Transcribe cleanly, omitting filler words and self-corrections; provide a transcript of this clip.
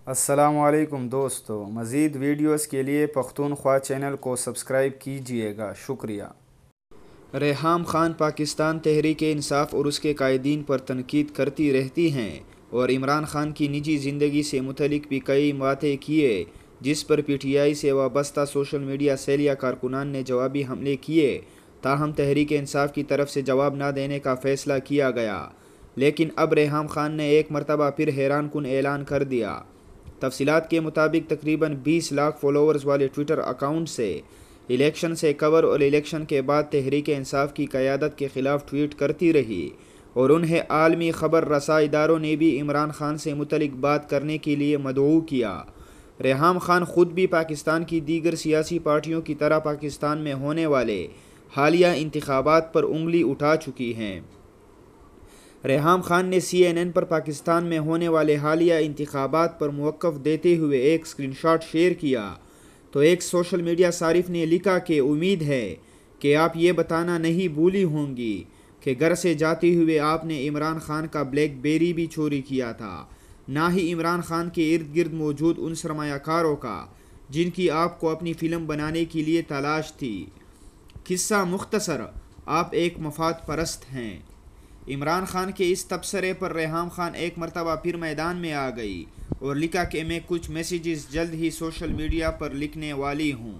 السلام علیکم دوستو، مزید ویڈیوز کے لیے پختونخوا چینل کو سبسکرائب کیجئے گا، شکریہ۔ ریحام خان پاکستان تحریک انصاف اور اس کے قائدین پر تنقید کرتی رہتی ہیں اور عمران خان کی نجی زندگی سے متعلق بھی کئی باتیں کیے، جس پر پی ٹی آئی سے وابستہ سوشل میڈیا سیل یا کارکنان نے جوابی حملے کیے۔ تاہم تحریک انصاف کی طرف سے جواب نہ دینے کا فیصلہ کیا گیا، لیکن اب ریحام خان نے ایک مرتبہ پھر حیران کن اعلان کر دیا۔ تفصیلات کے مطابق تقریباً 20 لاکھ فالوورز والے ٹویٹر اکاؤنٹ سے الیکشن سے قبل اور الیکشن کے بعد تحریک انصاف کی قیادت کے خلاف ٹویٹ کرتی رہی، اور انہیں عالمی خبر رساں اداروں نے بھی عمران خان سے متعلق بات کرنے کے لیے مدعو کیا۔ ریحام خان خود بھی پاکستان کی دیگر سیاسی پارٹیوں کی طرح پاکستان میں ہونے والے حالیہ انتخابات پر انگلی اٹھا چکی ہیں۔ ریحام خان نے سی این این پر پاکستان میں ہونے والے حالیہ انتخابات پر موقف دیتے ہوئے ایک اسکرین شاٹ شیئر کیا تو ایک سوشل میڈیا صارف نے لکھا کہ امید ہے کہ آپ یہ بتانا نہیں بھولی ہوں گی کہ گھر سے جاتے ہوئے آپ نے عمران خان کا بلیک بیری بھی چوری کیا تھا، نہ ہی عمران خان کے ارد گرد موجود ان سرمایہ کاروں کا جن کی آپ کو اپنی فلم بنانے کے لیے تلاش تھی۔ قصہ مختصر، آپ ایک مفاد پرست ہیں۔ عمران خان کے اس تبصرے پر ریحام خان ایک مرتبہ پھر میدان میں آ گئی اور لکھا کہ میں کچھ میسیجز جلد ہی سوشل میڈیا پر لکھنے والی ہوں۔